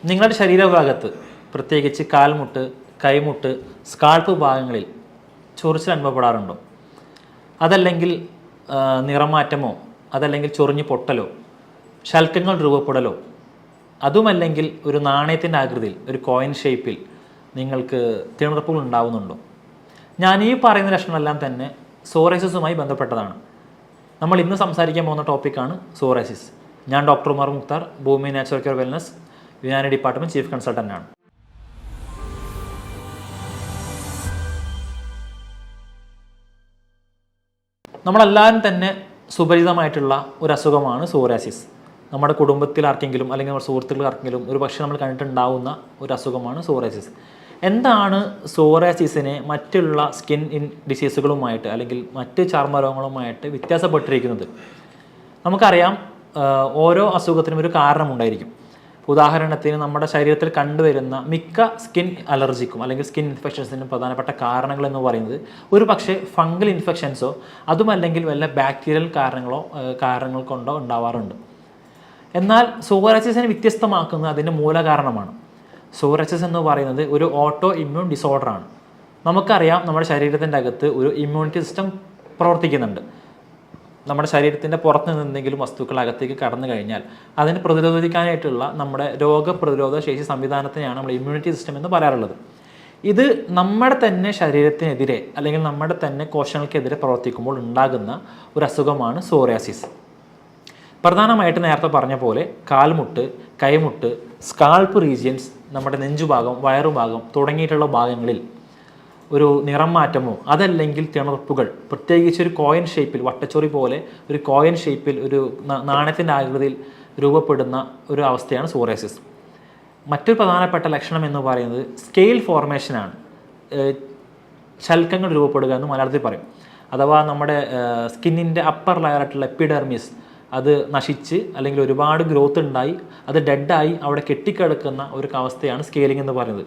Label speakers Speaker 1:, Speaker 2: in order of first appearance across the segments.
Speaker 1: നിങ്ങളുടെ ശരീരഭാഗത്ത് പ്രത്യേകിച്ച് കാൽമുട്ട്, കൈമുട്ട്, സ്കാൾപ്പ് ഭാഗങ്ങളിൽ ചൊറിച്ചിൽ അനുഭവപ്പെടാറുണ്ടോ? അതല്ലെങ്കിൽ നിറമാറ്റമോ, അതല്ലെങ്കിൽ ചൊറിഞ്ഞു പൊട്ടലോ, ശൽക്കങ്ങൾ രൂപപ്പെടലോ, അതുമല്ലെങ്കിൽ ഒരു നാണയത്തിൻ്റെ ആകൃതിയിൽ ഒരു കോയിൻ ഷേപ്പിൽ നിങ്ങൾക്ക് തിണർപ്പുകൾ ഉണ്ടാവുന്നുണ്ടോ? ഞാൻ ഈ പറയുന്ന ലക്ഷണമെല്ലാം തന്നെ സോറിയാസിസുമായി ബന്ധപ്പെട്ടതാണ്. നമ്മൾ ഇന്ന് സംസാരിക്കാൻ പോകുന്ന ടോപ്പിക്കാണ് സോറിയാസിസ്. ഞാൻ doctor Umar Mukhtar, Bhoomi natural care wellness Unani department chief കൺസൾട്ടൻ്റാണ്. നമ്മളെല്ലാവരും തന്നെ സുപരിചിതമായിട്ടുള്ള ഒരു അസുഖമാണ് സോറിയാസിസ്. നമ്മുടെ കുടുംബത്തിൽ ആർക്കെങ്കിലും അല്ലെങ്കിൽ നമ്മുടെ സുഹൃത്തുക്കൾ ആർക്കെങ്കിലും ഒരു പക്ഷേ നമ്മൾ കണ്ടിട്ടുണ്ടാവുന്ന ഒരു അസുഖമാണ് സോറിയാസിസ്. എന്താണ് സോറിയാസിസിനെ മറ്റുള്ള സ്കിൻ ഡിസീസുകളുമായിട്ട് അല്ലെങ്കിൽ മറ്റ് ചർമ്മരോഗങ്ങളുമായിട്ട് വ്യത്യാസപ്പെട്ടിരിക്കുന്നത്? നമുക്കറിയാം, ഓരോ അസുഖത്തിനും ഒരു കാരണമുണ്ടായിരിക്കും. ഉദാഹരണത്തിന് നമ്മുടെ ശരീരത്തിൽ കണ്ടുവരുന്ന മിക്ക സ്കിൻ അലർജിക്കും അല്ലെങ്കിൽ സ്കിൻ ഇൻഫെക്ഷൻസിനും പ്രധാനപ്പെട്ട കാരണങ്ങൾ എന്ന് പറയുന്നത് ഒരു പക്ഷേ ഫംഗൽ ഇൻഫെക്ഷൻസോ അതുമല്ലെങ്കിൽ വല്ല ബാക്ടീരിയൽ കാരണങ്ങൾ കൊണ്ടോ ഉണ്ടാവാറുണ്ട്. എന്നാൽ സോറിയാസിസിനെ വ്യത്യസ്തമാക്കുന്നത് അതിൻ്റെ മൂലകാരണമാണ്. സോറിയാസിസ് എന്ന് പറയുന്നത് ഒരു ഓട്ടോ ഇമ്മ്യൂൺ ഡിസോർഡറാണ്. നമുക്കറിയാം, നമ്മുടെ ശരീരത്തിൻ്റെ അകത്ത് ഒരു ഇമ്മ്യൂണിറ്റി സിസ്റ്റം പ്രവർത്തിക്കുന്നുണ്ട്. നമ്മുടെ ശരീരത്തിൻ്റെ പുറത്ത് നിന്ന് എന്തെങ്കിലും വസ്തുക്കൾ അകത്തേക്ക് കടന്നു കഴിഞ്ഞാൽ അതിനെ പ്രതിരോധിക്കാനായിട്ടുള്ള നമ്മുടെ രോഗപ്രതിരോധ ശേഷി സംവിധാനത്തിനെയാണ് നമ്മൾ ഇമ്മ്യൂണിറ്റി സിസ്റ്റം എന്ന് പറയാറുള്ളത്. ഇത് നമ്മുടെ തന്നെ ശരീരത്തിനെതിരെ അല്ലെങ്കിൽ നമ്മുടെ തന്നെ കോശങ്ങൾക്കെതിരെ പ്രവർത്തിക്കുമ്പോൾ ഉണ്ടാകുന്ന ഒരു അസുഖമാണ് സോറിയാസിസ്. പ്രധാനമായിട്ട് നേരത്തെ പറഞ്ഞ പോലെ കാൽമുട്ട്, കൈമുട്ട്, സ്കാൾപ്പ് റീജിയൻസ്, നമ്മുടെ നെഞ്ചുഭാഗം, വയറുഭാഗം തുടങ്ങിയിട്ടുള്ള ഭാഗങ്ങളിൽ ഒരു നിറം മാറ്റമോ അതല്ലെങ്കിൽ തിണർപ്പുകൾ, പ്രത്യേകിച്ച് ഒരു കോയിൻ ഷേപ്പിൽ, വട്ടച്ചൊറി പോലെ ഒരു കോയിൻ ഷേപ്പിൽ ഒരു നാണയത്തിൻ്റെ ആകൃതിയിൽ രൂപപ്പെടുന്ന ഒരു അവസ്ഥയാണ് സോറിയാസിസ്. മറ്റൊരു പ്രധാനപ്പെട്ട ലക്ഷണം എന്ന് പറയുന്നത് സ്കെയിൽ ഫോർമേഷനാണ്. ശൽക്കങ്ങൾ രൂപപ്പെടുക എന്ന് മലയാളത്തിൽ പറയും. അഥവാ നമ്മുടെ സ്കിന്നിൻ്റെ അപ്പർ ലെയറായിട്ടുള്ള എപ്പിഡെർമിസ് അത് നശിച്ച് അല്ലെങ്കിൽ ഒരുപാട് ഗ്രോത്ത് ഉണ്ടായി അത് ഡെഡായി അവിടെ കെട്ടിക്കിടക്കുന്ന ഒരു അവസ്ഥയാണ് സ്കെയിലിംഗ് എന്ന് പറയുന്നത്.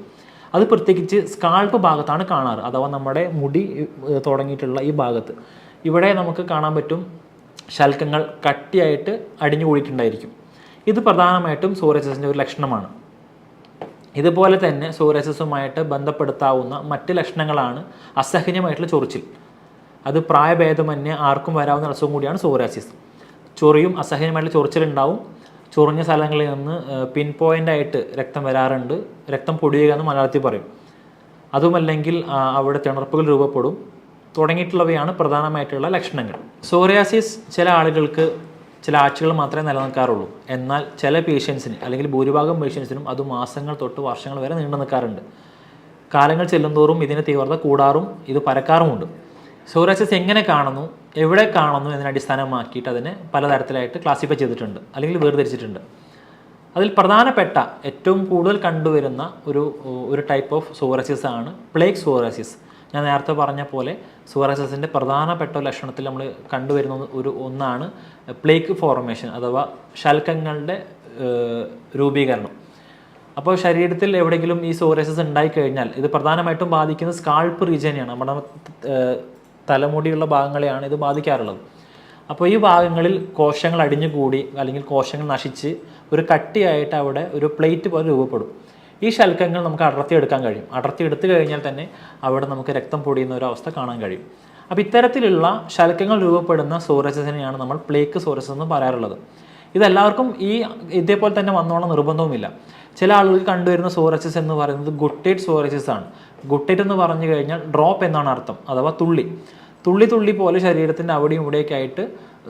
Speaker 1: അത് പ്രത്യേകിച്ച് സ്കാൾപ്പ് ഭാഗത്താണ് കാണാറ്. അഥവാ നമ്മുടെ മുടി തുടങ്ങിയിട്ടുള്ള ഈ ഭാഗത്ത് ഇവിടെ നമുക്ക് കാണാൻ പറ്റും ശൽക്കങ്ങൾ കട്ടിയായിട്ട് അടിഞ്ഞു കൂടിയിട്ടുണ്ടായിരിക്കും. ഇത് പ്രധാനമായിട്ടും സോറിയാസിസിൻ്റെ ഒരു ലക്ഷണമാണ്. ഇതുപോലെ തന്നെ സോറിയാസിസുമായിട്ട് ബന്ധപ്പെടുത്താവുന്ന മറ്റ് ലക്ഷണങ്ങളാണ് അസഹനീയമായിട്ടുള്ള ചൊറിച്ചിൽ. അത് പ്രായഭേദമന്യേ ആർക്കും വരാവുന്ന അസുഖം കൂടിയാണ് സോറിയാസിസ്. ചൊറിയും അസഹനീയമായിട്ടുള്ള ചൊറിച്ചിലുണ്ടാവും. ചൊറിഞ്ഞ സ്ഥലങ്ങളിൽ നിന്ന് പിൻ പോയിൻ്റായിട്ട് രക്തം വരാറുണ്ട്. രക്തം പൊടിയുക എന്ന് മലയാളത്തിൽ പറയും. അതുമല്ലെങ്കിൽ അവിടെ തിണർപ്പുകൾ രൂപപ്പെടും. തുടങ്ങിയിട്ടുള്ളവയാണ് പ്രധാനമായിട്ടുള്ള ലക്ഷണങ്ങൾ. സോറിയാസിസ് ചില ആളുകൾക്ക് ചില ആഴ്ചകൾ മാത്രമേ നിലനിൽക്കാറുള്ളൂ. എന്നാൽ ചില പേഷ്യൻസിന് അല്ലെങ്കിൽ ഭൂരിഭാഗം പേഷ്യൻസിനും അത് മാസങ്ങൾ തൊട്ട് വർഷങ്ങൾ വരെ നീണ്ടു നിൽക്കാറുണ്ട്. കാലങ്ങൾ ചെല്ലുന്തോറും ഇതിൻ്റെ തീവ്രത കൂടാറും ഇത് പരക്കാറുമുണ്ട്. സോറിയാസിസ് എങ്ങനെ കാണുന്നു, എവിടെ കാണുന്നു എന്നതിനെ അടിസ്ഥാനമാക്കിയിട്ട് അതിനെ പലതരത്തിലായിട്ട് ക്ലാസിഫൈ ചെയ്തിട്ടുണ്ട് അല്ലെങ്കിൽ വേർതിരിച്ചിട്ടുണ്ട്. അതിൽ പ്രധാനപ്പെട്ട ഏറ്റവും കൂടുതൽ കണ്ടുവരുന്ന ഒരു ടൈപ്പ് ഓഫ് സോറിയാസിസ് ആണ് പ്ലേഗ് സോറിയാസിസ്. ഞാൻ നേരത്തെ പറഞ്ഞ പോലെ സോറിയാസിസിൻ്റെ പ്രധാനപ്പെട്ട ലക്ഷണത്തിൽ നമ്മൾ കണ്ടുവരുന്ന ഒന്നാണ് പ്ലേഗ് ഫോർമേഷൻ അഥവാ ശൽക്കങ്ങളുടെ രൂപീകരണം. അപ്പോൾ ശരീരത്തിൽ എവിടെയെങ്കിലും ഈ സോറിയാസിസ് ഉണ്ടായിക്കഴിഞ്ഞാൽ ഇത് പ്രധാനമായിട്ടും ബാധിക്കുന്നത് സ്കാൾപ്പ് റീജിയനെയാണ്. നമ്മുടെ തലമുടിയുള്ള ഭാഗങ്ങളെയാണ് ഇത് ബാധിക്കാറുള്ളത്. അപ്പോൾ ഈ ഭാഗങ്ങളിൽ കോശങ്ങൾ അടിഞ്ഞുകൂടി അല്ലെങ്കിൽ കോശങ്ങൾ നശിച്ച് ഒരു കട്ടിയായിട്ട് അവിടെ ഒരു പ്ലേറ്റ് പോലെ രൂപപ്പെടും. ഈ ശൽക്കങ്ങൾ നമുക്ക് അടർത്തിയെടുക്കാൻ കഴിയും. അടർത്തിയെടുത്തു കഴിഞ്ഞാൽ തന്നെ അവിടെ നമുക്ക് രക്തം പൊടിയുന്ന ഒരു അവസ്ഥ കാണാൻ കഴിയും. അപ്പോൾ ഇത്തരത്തിലുള്ള ശൽക്കങ്ങൾ രൂപപ്പെടുന്ന സോറിയാസിസിനെയാണ് നമ്മൾ പ്ലേഗ് സോറിയാസിസ് എന്ന് പറയാറുള്ളത്. ഇതെല്ലാവർക്കും ഇതേപോലെ തന്നെ വന്നോളം നിർബന്ധവുമില്ല. ചില ആളുകൾക്ക് കണ്ടുവരുന്ന സോറിയാസിസ് എന്ന് പറയുന്നത് ഗുട്ടേറ്റ് സോറിയാസിസ് ആണ്. ഗുട്ടേറ്റ് എന്ന് പറഞ്ഞു കഴിഞ്ഞാൽ ഡ്രോപ്പ് എന്നാണ് അർത്ഥം, അഥവാ തുള്ളി പോലെ ശരീരത്തിൻ്റെ അവിടെയും ഇവിടെയൊക്കെ ആയിട്ട്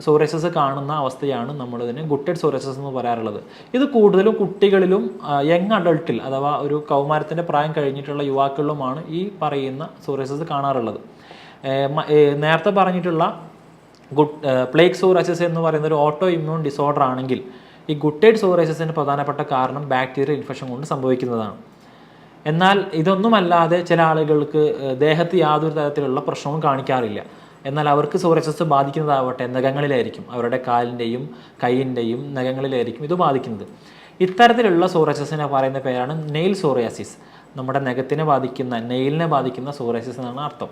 Speaker 1: സോറിയാസിസ് കാണുന്ന അവസ്ഥയാണ് നമ്മളിതിന് ഗുട്ടേറ്റ് സോറിയാസിസ് എന്ന് പറയാറുള്ളത്. ഇത് കൂടുതലും കുട്ടികളിലും യങ് അഡൾട്ടിൽ അഥവാ ഒരു കൗമാരത്തിൻ്റെ പ്രായം കഴിഞ്ഞിട്ടുള്ള യുവാക്കളിലുമാണ് ഈ പറയുന്ന സോറിയാസിസ് കാണാറുള്ളത്. നേരത്തെ പറഞ്ഞിട്ടുള്ള പ്ലേഗ് സോറിയാസിസ് എന്ന് പറയുന്ന ഒരു ഓട്ടോ ഇമ്മ്യൂൺ ഡിസോർഡർ ആണെങ്കിൽ ഈ ഗുട്ടേറ്റ് സോറിയാസിസിൻ്റെ പ്രധാനപ്പെട്ട കാരണം ബാക്ടീരിയൽ ഇൻഫെക്ഷൻ കൊണ്ട് സംഭവിക്കുന്നതാണ്. എന്നാൽ ഇതൊന്നുമല്ലാതെ ചില ആളുകൾക്ക് ദേഹത്ത് യാതൊരു തരത്തിലുള്ള പ്രശ്നവും കാണിക്കാറില്ല. എന്നാൽ അവർക്ക് സോറിയാസിസ് ബാധിക്കുന്നതാവട്ടെ നഖങ്ങളിലായിരിക്കും, അവരുടെ കാലിൻ്റെയും കൈയിൻ്റെയും നഖങ്ങളിലായിരിക്കും ഇത് ബാധിക്കുന്നത്. ഇത്തരത്തിലുള്ള സോറിയാസിസിനെ പറയുന്ന പേരാണ് നെയിൽ സോറിയാസിസ്. നമ്മുടെ നഖത്തിനെ ബാധിക്കുന്ന, നെയിലിനെ ബാധിക്കുന്ന സോറിയാസിസ് എന്നാണ് അർത്ഥം.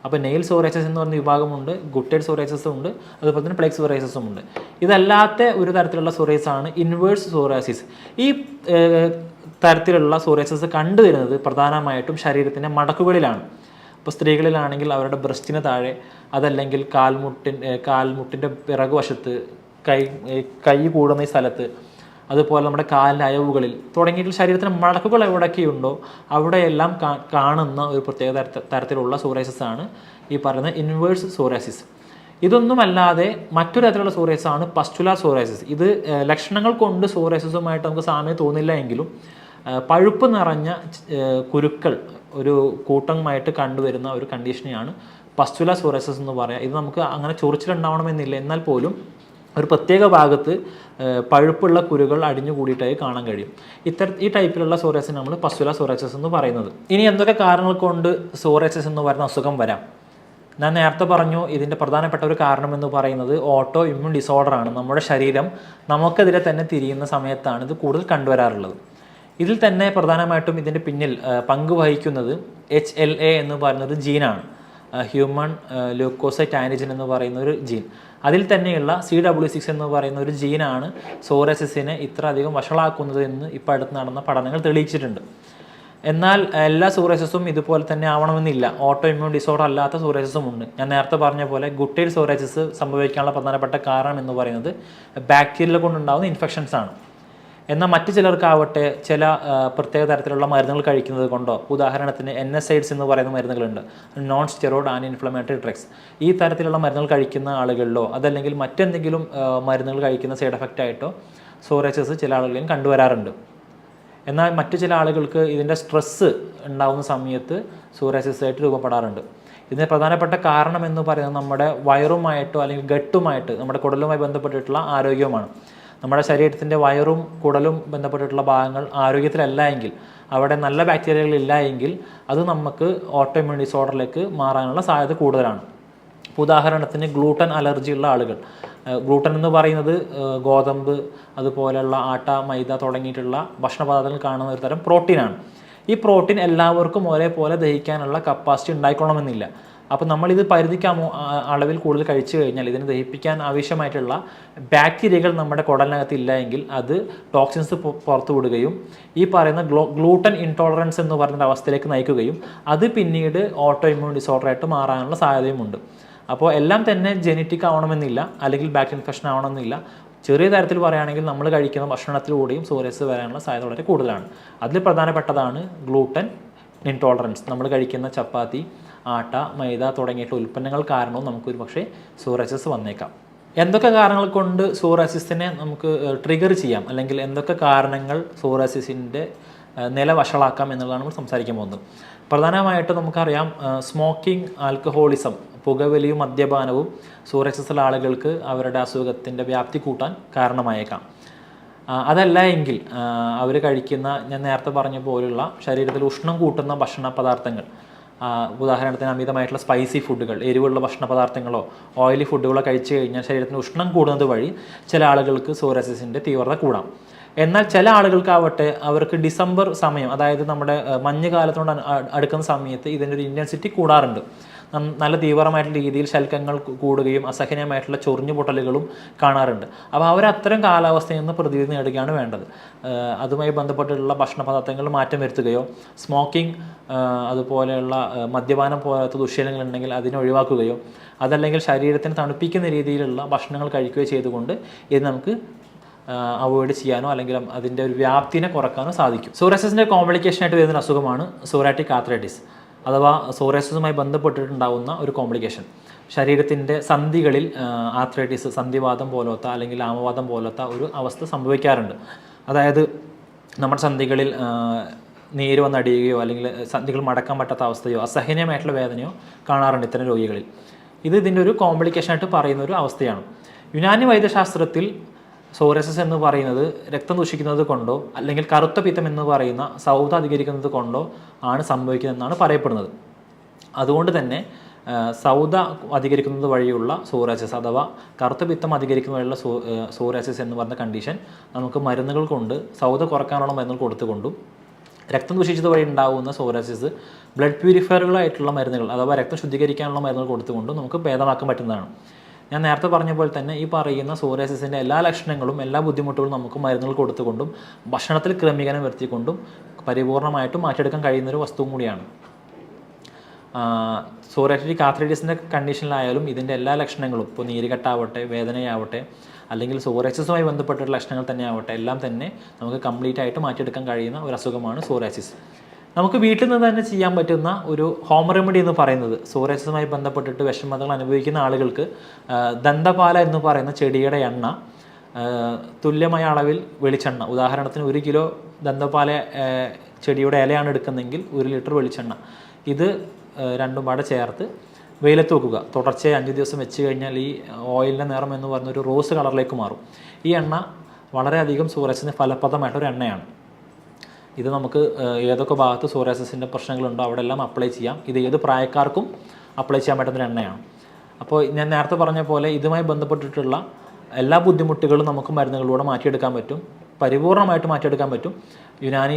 Speaker 1: അപ്പോൾ നെയിൽ സോറിയാസിസ് എന്ന് പറയുന്ന വിഭാഗമുണ്ട്, ഗുട്ടേറ്റ് സോറിയാസിസും ഉണ്ട്, അതുപോലെ തന്നെ പ്ലേഗ് സോറിയാസിസും ഉണ്ട്. ഇതല്ലാത്ത ഒരു തരത്തിലുള്ള സോറിയാസിസ് ആണ് ഇൻവേഴ്സ് സോറിയാസിസ്. ഈ തരത്തിലുള്ള സോറിയാസിസ് കണ്ടുവരുന്നത് പ്രധാനമായിട്ടും ശരീരത്തിൻ്റെ മടക്കുകളിലാണ്. ഇപ്പോൾ സ്ത്രീകളിലാണെങ്കിൽ അവരുടെ ബ്രസ്റ്റിന് താഴെ, അതല്ലെങ്കിൽ കാൽമുട്ടിൻ്റെ പിറകുവശത്ത്, കൈ കൂടുന്ന ഈ സ്ഥലത്ത്, അതുപോലെ നമ്മുടെ കാലിൻ്റെ അയവുകളിൽ തുടങ്ങിയിട്ട് ശരീരത്തിന് മടക്കുകൾ എവിടെയൊക്കെയുണ്ടോ അവിടെയെല്ലാം കാണുന്ന ഒരു പ്രത്യേക തരത്തിലുള്ള സോറിയാസിസ് ആണ് ഈ പറയുന്ന ഇൻവേഴ്സ് സോറിയാസിസ്. ഇതൊന്നുമല്ലാതെ മറ്റൊരു തരത്തിലുള്ള സോറിയാസിസ് ആണ് പസ്റ്റുലാർ സോറിയാസിസ്. ഇത് ലക്ഷണങ്ങൾ കൊണ്ട് സോറിയാസിസുമായിട്ട് നമുക്ക് സാമ്യം തോന്നില്ല എങ്കിലും പഴുപ്പ് നിറഞ്ഞ കുരുക്കൾ ഒരു കൂട്ടമായിട്ട് കണ്ടുവരുന്ന ഒരു കണ്ടീഷനെയാണ് പസ്റ്റുലാർ സോറിയാസിസ് എന്ന് പറയുക. ഇത് നമുക്ക് അങ്ങനെ ചൊറിച്ചിലുണ്ടാവണമെന്നില്ല, എന്നാൽ പോലും ഒരു പ്രത്യേക ഭാഗത്ത് പഴുപ്പുള്ള കുരുകൾ അടിഞ്ഞു കൂടിയിട്ടായി കാണാൻ കഴിയും. ഈ ടൈപ്പിലുള്ള സോറിയാസിസ് നമ്മൾ പസ്റ്റുലാർ സോറിയാസിസ് എന്ന് പറയുന്നത്. ഇനി എന്തൊക്കെ കാരണങ്ങൾ കൊണ്ട് സോറിയാസിസ് എന്ന് പറയുന്ന അസുഖം വരാം? ഞാൻ നേരത്തെ പറഞ്ഞു, ഇതിൻ്റെ പ്രധാനപ്പെട്ട ഒരു കാരണം എന്ന് പറയുന്നത് ഓട്ടോ ഇമ്മ്യൂൺ ഡിസോർഡറാണ്. നമ്മുടെ ശരീരം നമുക്കെതിരെ തന്നെ തിരിയുന്ന സമയത്താണ് ഇത് കൂടുതൽ കണ്ടുവരാറുള്ളത്. ഇതിൽ തന്നെ പ്രധാനമായിട്ടും ഇതിൻ്റെ പിന്നിൽ പങ്ക് വഹിക്കുന്നത് HLA എന്ന് പറയുന്നൊരു ജീനാണ്, ഹ്യൂമൺ ല്യൂക്കോസൈറ്റ് ആൻറ്റിജൻ എന്ന് പറയുന്ന ഒരു ജീൻ. അതിൽ തന്നെയുള്ള CW6 എന്ന് പറയുന്ന ഒരു ജീനാണ് സോറിയാസിസിനെ ഇത്ര അധികം വഷളാക്കുന്നത് എന്ന് ഇപ്പോൾ അടുത്ത് നടന്ന പഠനങ്ങൾ തെളിയിച്ചിട്ടുണ്ട്. എന്നാൽ എല്ലാ സോറിയാസിസും ഇതുപോലെ തന്നെ ആവണമെന്നില്ല. ഓട്ടോ ഇമ്മ്യൂൺ ഡിസോർഡർ അല്ലാത്ത സോറിയാസിസും ഉണ്ട്. ഞാൻ നേരത്തെ പറഞ്ഞ പോലെ ഗുട്ടൈൽ സോറിയാസിസ് സംഭവിക്കാനുള്ള പ്രധാനപ്പെട്ട കാരണം എന്ന് പറയുന്നത് ബാക്ടീരിയകൾ കൊണ്ടുണ്ടാകുന്ന ഇൻഫെക്ഷൻസ് ആണ്. എന്നാൽ മറ്റു ചിലർക്കാവട്ടെ ചില പ്രത്യേക തരത്തിലുള്ള മരുന്നുകൾ കഴിക്കുന്നത് കൊണ്ടോ, ഉദാഹരണത്തിന് NSAIDs എന്ന് പറയുന്ന മരുന്നുകളുണ്ട്, non steroid anti inflammatory drugs, ഈ തരത്തിലുള്ള മരുന്നുകൾ കഴിക്കുന്ന ആളുകളിലോ അതല്ലെങ്കിൽ മറ്റെന്തെങ്കിലും മരുന്നുകൾ കഴിക്കുന്ന സൈഡ് എഫക്റ്റ് ആയിട്ടോ സോറിയാസിസ് ചില ആളുകളിലും കണ്ടുവരാറുണ്ട്. എന്നാൽ മറ്റു ചില ആളുകൾക്ക് ഇതിൻ്റെ സ്ട്രെസ്സ് ഉണ്ടാകുന്ന സമയത്ത് സോറിയാസിസ് ആയിട്ട് രൂപപ്പെടാറുണ്ട്. ഇതിന് പ്രധാനപ്പെട്ട കാരണം എന്ന് പറയുന്നത് നമ്മുടെ വയറുമായിട്ടോ അല്ലെങ്കിൽ ഗട്ടുമായിട്ട്, നമ്മുടെ കുടലുമായി ബന്ധപ്പെട്ടിട്ടുള്ള ആരോഗ്യവുമാണ്. നമ്മുടെ ശരീരത്തിൻ്റെ വയറും കുടലും ബന്ധപ്പെട്ടിട്ടുള്ള ഭാഗങ്ങൾ ആരോഗ്യത്തിലല്ല എങ്കിൽ, അവിടെ നല്ല ബാക്ടീരിയകൾ ഇല്ല എങ്കിൽ അത് നമുക്ക് ഓട്ടോ ഇമ്മ്യൂൺ ഡിസോർഡറിലേക്ക് മാറാനുള്ള സാധ്യത കൂടുതലാണ്. ഉദാഹരണത്തിന് ഗ്ലൂട്ടൻ അലർജി ഉള്ള ആളുകൾ, ഗ്ലൂട്ടൻ എന്ന് പറയുന്നത് ഗോതമ്പ്, അതുപോലെയുള്ള ആട്ട, മൈദ തുടങ്ങിയിട്ടുള്ള ഭക്ഷണപദാർത്ഥങ്ങൾ കാണുന്ന ഒരു തരം പ്രോട്ടീനാണ്. ഈ പ്രോട്ടീൻ എല്ലാവർക്കും ഒരേപോലെ ദഹിക്കാനുള്ള കപ്പാസിറ്റി ഉണ്ടായിക്കൊള്ളണമെന്നില്ല. അപ്പോൾ നമ്മളിത് പരിധിക്ക് അളവിൽ കൂടുതൽ കഴിച്ചു കഴിഞ്ഞാൽ ഇതിനെ ദഹിപ്പിക്കാൻ ആവശ്യമായിട്ടുള്ള ബാക്ടീരിയകൾ നമ്മുടെ കുടലിനകത്ത് ഇല്ല എങ്കിൽ അത് ടോക്സിൻസ് പുറത്തു വിടുകയും ഈ പറയുന്ന ഗ്ലൂട്ടൻ ഇൻടോളറൻസ് എന്ന് പറയുന്ന അവസ്ഥയിലേക്ക് നയിക്കുകയും അത് പിന്നീട് ഓട്ടോ ഇമ്മ്യൂൺ ഡിസോർഡറായിട്ട് മാറാനുള്ള സാധ്യതയുമുണ്ട്. അപ്പോൾ എല്ലാം തന്നെ ജെനറ്റിക് ആവണമെന്നില്ല, അല്ലെങ്കിൽ ബാക്ടീരിയൽ ഇൻഫെക്ഷൻ ആവണമെന്നില്ല. ചെറിയ തരത്തിൽ പറയുകയാണെങ്കിൽ നമ്മൾ കഴിക്കുന്ന ഭക്ഷണത്തിലൂടെയും സോറിയാസിസ് വരാനുള്ള സാധ്യത വളരെ കൂടുതലാണ്. അതിൽ പ്രധാനപ്പെട്ടതാണ് ഗ്ലൂട്ടൻ ഇൻടോളറൻസ്. നമ്മൾ കഴിക്കുന്ന ചപ്പാത്തി, ആട്ട, മൈദ തുടങ്ങിയിട്ടുള്ള ഉൽപ്പന്നങ്ങൾ കാരണവും നമുക്കൊരു പക്ഷേ സോറിയാസിസ് വന്നേക്കാം. എന്തൊക്കെ കാരണങ്ങൾ കൊണ്ട് സോറിയാസിസിനെ നമുക്ക് ട്രിഗർ ചെയ്യാം, അല്ലെങ്കിൽ എന്തൊക്കെ കാരണങ്ങൾ സോറിയാസിസിൻ്റെ നില വഷളാക്കാം എന്നുള്ളതാണ് നമ്മൾ സംസാരിക്കാൻ പോകുന്നത്. പ്രധാനമായിട്ട് നമുക്കറിയാം, സ്മോക്കിംഗ്, ആൽക്കഹോളിസം, പുകവലിയും മദ്യപാനവും സോറിയാസിസുള്ള ആളുകൾക്ക് അവരുടെ അസുഖത്തിൻ്റെ വ്യാപ്തി കൂട്ടാൻ കാരണമായേക്കാം. അതല്ല എങ്കിൽ അവർ കഴിക്കുന്ന, ഞാൻ നേരത്തെ പറഞ്ഞ പോലുള്ള ശരീരത്തിൽ ഉഷ്ണം കൂട്ടുന്ന ഭക്ഷണ പദാർത്ഥങ്ങൾ, ഉദാഹരണത്തിന് അമിതമായിട്ടുള്ള സ്പൈസി ഫുഡുകൾ, എരിവുള്ള ഭക്ഷണ പദാർത്ഥങ്ങളോ ഓയിലി ഫുഡുകളോ കഴിച്ചു കഴിഞ്ഞാൽ ശരീരത്തിന് ഉഷ്ണം കൂടുന്നത് വഴി ചില ആളുകൾക്ക് സോറിയാസിസിൻ്റെ തീവ്രത കൂടാം. എന്നാൽ ചില ആളുകൾക്കാവട്ടെ അവർക്ക് ഡിസംബർ സമയം, അതായത് നമ്മുടെ മഞ്ഞുകാലത്തോട് അടുക്കുന്ന സമയത്ത് ഇതിൻ്റെ ഒരു ഇൻറ്റൻസിറ്റി കൂടാറുണ്ട്. നല്ല തീവ്രമായിട്ടുള്ള രീതിയിൽ ശൽക്കങ്ങൾ കൂടുകയും അസഹനീയമായിട്ടുള്ള ചൊറിഞ്ഞു പൊട്ടലുകളും കാണാറുണ്ട്. അപ്പോൾ അവർ അത്തരം കാലാവസ്ഥയിൽ നിന്ന് പ്രതിവിധി നേടുകയാണ് വേണ്ടത്. അതുമായി ബന്ധപ്പെട്ടുള്ള ഭക്ഷണ പദാർത്ഥങ്ങൾ മാറ്റം വരുത്തുകയോ, സ്മോക്കിംഗ്, അതുപോലെയുള്ള മദ്യപാനം പോലത്തെ ദുശ്ശീലങ്ങളുണ്ടെങ്കിൽ അതിനെ ഒഴിവാക്കുകയോ, അതല്ലെങ്കിൽ ശരീരത്തിന് തണുപ്പിക്കുന്ന രീതിയിലുള്ള ഭക്ഷണങ്ങൾ കഴിക്കുകയോ ചെയ്തുകൊണ്ട് ഇത് നമുക്ക് അവോയ്ഡ് ചെയ്യാനോ അല്ലെങ്കിൽ അതിൻ്റെ ഒരു വ്യാപ്തിനെ കുറക്കാനോ സാധിക്കും. സോറിയാസിസിൻ്റെ കോംപ്ലിക്കേഷനായിട്ട് വരുന്ന അസുഖമാണ് സോറിയാറ്റിക് ആർത്രൈറ്റിസ്, അഥവാ സോറിയാസിസുമായി ബന്ധപ്പെട്ടിട്ടുണ്ടാകുന്ന ഒരു കോംപ്ലിക്കേഷൻ. ശരീരത്തിൻ്റെ സന്ധികളിൽ ആർത്രൈറ്റിസ്, സന്ധിവാദം പോലത്തെ അല്ലെങ്കിൽ ആമവാദം പോലത്തെ ഒരു അവസ്ഥ സംഭവിക്കാറുണ്ട്. അതായത് നമ്മുടെ സന്ധികളിൽ നീര് വന്നടിയുകയോ അല്ലെങ്കിൽ സന്ധികൾ മടക്കാൻ പറ്റാത്ത അവസ്ഥയോ അസഹനീയമായിട്ടുള്ള വേദനയോ കാണാറുണ്ട് ഇത്തരം രോഗികളിൽ. ഇതിൻ്റെ ഒരു കോംപ്ലിക്കേഷനായിട്ട് പറയുന്ന ഒരു അവസ്ഥയാണ്. യുനാനി വൈദ്യശാസ്ത്രത്തിൽ സോറിയാസിസ് എന്ന് പറയുന്നത് രക്തം ദൂഷിക്കുന്നത് കൊണ്ടോ അല്ലെങ്കിൽ കറുത്ത പിത്തം എന്ന് പറയുന്ന സൗധ അധികരിക്കുന്നത് കൊണ്ടോ ആണ് സംഭവിക്കുന്നതെന്നാണ് പറയപ്പെടുന്നത്. അതുകൊണ്ട് തന്നെ സൗധ അധികരിക്കുന്നത് വഴിയുള്ള സോറിയാസിസ് അഥവാ കറുത്ത പിത്തം അധികരിക്കുന്ന വഴിയുള്ള സോറിയാസിസ് എന്ന് പറയുന്ന കണ്ടീഷൻ നമുക്ക് മരുന്നുകൾ കൊണ്ട്, സൗധ കുറയ്ക്കാനുള്ള മരുന്നുകൾ കൊടുത്തുകൊണ്ടും, രക്തം ദൂഷിച്ചത് വഴി ഉണ്ടാകുന്ന സോറിയാസിസ് ബ്ലഡ് പ്യൂരിഫയറുകളായിട്ടുള്ള മരുന്നുകൾ അഥവാ രക്തം ശുദ്ധീകരിക്കാനുള്ള മരുന്നുകൾ കൊടുത്തുകൊണ്ടും നമുക്ക് ഭേദമാക്കാൻ പറ്റുന്നതാണ്. ഞാൻ നേരത്തെ പറഞ്ഞ പോലെ തന്നെ ഈ പറയുന്ന സോറിയാസിസിൻ്റെ എല്ലാ ലക്ഷണങ്ങളും എല്ലാ ബുദ്ധിമുട്ടുകളും നമുക്ക് മരുന്നുകൾ കൊടുത്തുകൊണ്ടും ഭക്ഷണത്തിൽ ക്രമീകരണം വരുത്തിക്കൊണ്ടും പരിപൂർണമായിട്ടും മാറ്റിയെടുക്കാൻ കഴിയുന്നൊരു വസ്തുവും കൂടിയാണ്. സോറിയാറ്റിക് ആർത്രൈറ്റിസിൻ്റെ കണ്ടീഷനിലായാലും ഇതിൻ്റെ എല്ലാ ലക്ഷണങ്ങളും, ഇപ്പോൾ നീരുകെട്ടാവട്ടെ, വേദനയാവട്ടെ, അല്ലെങ്കിൽ സോറിയാസിസുമായി ബന്ധപ്പെട്ടുള്ള ലക്ഷണങ്ങൾ തന്നെ ആവട്ടെ, എല്ലാം തന്നെ നമുക്ക് കംപ്ലീറ്റ് ആയിട്ട് മാറ്റിയെടുക്കാൻ കഴിയുന്ന ഒരു അസുഖമാണ് സോറിയാസിസ്. നമുക്ക് വീട്ടിൽ നിന്ന് തന്നെ ചെയ്യാൻ പറ്റുന്ന ഒരു ഹോം റെമഡി എന്ന് പറയുന്നത്, സോറിയാസിസുമായി ബന്ധപ്പെട്ടിട്ട് വിഷമതകൾ അനുഭവിക്കുന്ന ആളുകൾക്ക് ദന്തപാല എന്ന് പറയുന്ന ചെടിയുടെ എണ്ണ, തുല്യമായ അളവിൽ വെളിച്ചെണ്ണ, ഉദാഹരണത്തിന് 1 കിലോ ദന്തപാല ചെടിയുടെ ഇലയാണ് എടുക്കുന്നതെങ്കിൽ 1 ലിറ്റർ വെളിച്ചെണ്ണ, ഇത് രണ്ടും പാടെ ചേർത്ത് വെയിലത്ത് വെക്കുക. തുടർച്ചയായി 5 ദിവസം വെച്ച് കഴിഞ്ഞാൽ ഈ ഓയിലിൻ്റെ നിറം എന്ന് പറഞ്ഞൊരു റോസ് കളറിലേക്ക് മാറും. ഈ എണ്ണ വളരെയധികം സോറിയാസിസിന് ഫലപ്രദമായിട്ടൊരു എണ്ണയാണ്. ഇത് നമുക്ക് ഏതൊക്കെ ഭാഗത്ത് സോറിയാസിസിൻ്റെ പ്രശ്നങ്ങളുണ്ടോ അവിടെ എല്ലാം അപ്ലൈ ചെയ്യാം. ഇത് ഏത് പ്രായക്കാർക്കും അപ്ലൈ ചെയ്യാൻ പറ്റുന്നൊരു എണ്ണയാണ്. അപ്പോൾ ഞാൻ നേരത്തെ പറഞ്ഞ പോലെ ഇതുമായി ബന്ധപ്പെട്ടിട്ടുള്ള എല്ലാ ബുദ്ധിമുട്ടുകളും നമുക്ക് മരുന്നുകളിലൂടെ മാറ്റിയെടുക്കാൻ പറ്റും, പരിപൂർണമായിട്ട് മാറ്റിയെടുക്കാൻ പറ്റും. യുനാനി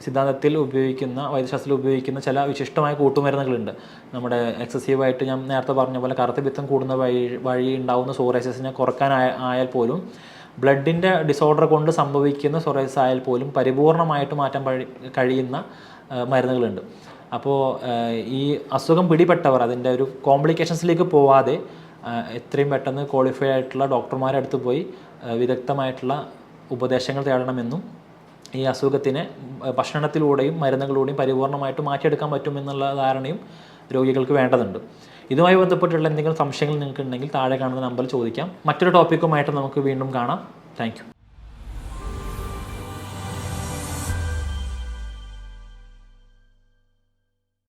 Speaker 1: സിദ്ധാന്തത്തിൽ ഉപയോഗിക്കുന്ന, വൈദ്യശാസ്ത്രത്തിൽ ഉപയോഗിക്കുന്ന ചില വിശിഷ്ടമായ കൂട്ടുമരുന്നുകളുണ്ട്. നമ്മുടെ എക്സസീവായിട്ട് ഞാൻ നേരത്തെ പറഞ്ഞ പോലെ കറുത്ത പിത്തം കൂടുന്ന വഴി ഉണ്ടാകുന്ന സോറിയാസിസിനെ കുറയ്ക്കാനായാൽ പോലും, ബ്ലഡിൻ്റെ ഡിസോർഡർ കൊണ്ട് സംഭവിക്കുന്ന സോറിയാസിസ് ആയാൽ പോലും പരിപൂർണമായിട്ട് മാറ്റാൻ കഴിയുന്ന മരുന്നുകളുണ്ട്. അപ്പോൾ ഈ അസുഖം പിടിപെട്ടവർ അതിൻ്റെ ഒരു കോംപ്ലിക്കേഷൻസിലേക്ക് പോവാതെ എത്രയും പെട്ടെന്ന് ക്വാളിഫൈ ആയിട്ടുള്ള ഡോക്ടർമാരുടെ അടുത്ത് പോയി വിദഗ്ധമായിട്ടുള്ള ഉപദേശങ്ങൾ തേടണമെന്നും ഈ അസുഖത്തിനെ ഭക്ഷണത്തിലൂടെയും മരുന്നുകളിലൂടെയും പരിപൂർണമായിട്ട് മാറ്റിയെടുക്കാൻ പറ്റുമെന്നുള്ള ധാരണയും രോഗികൾക്ക് വേണ്ടതുണ്ട്. ഇതുമായി ബന്ധപ്പെട്ടുള്ള എന്തെങ്കിലും സംശയങ്ങൾ നിങ്ങൾക്ക് ഉണ്ടെങ്കിൽ താഴെ കാണുന്ന നമ്പറിൽ ചോദിക്കാം. മറ്റൊരു ടോപ്പിക്കുമായിട്ട് നമുക്ക് വീണ്ടും കാണാം. Thank you.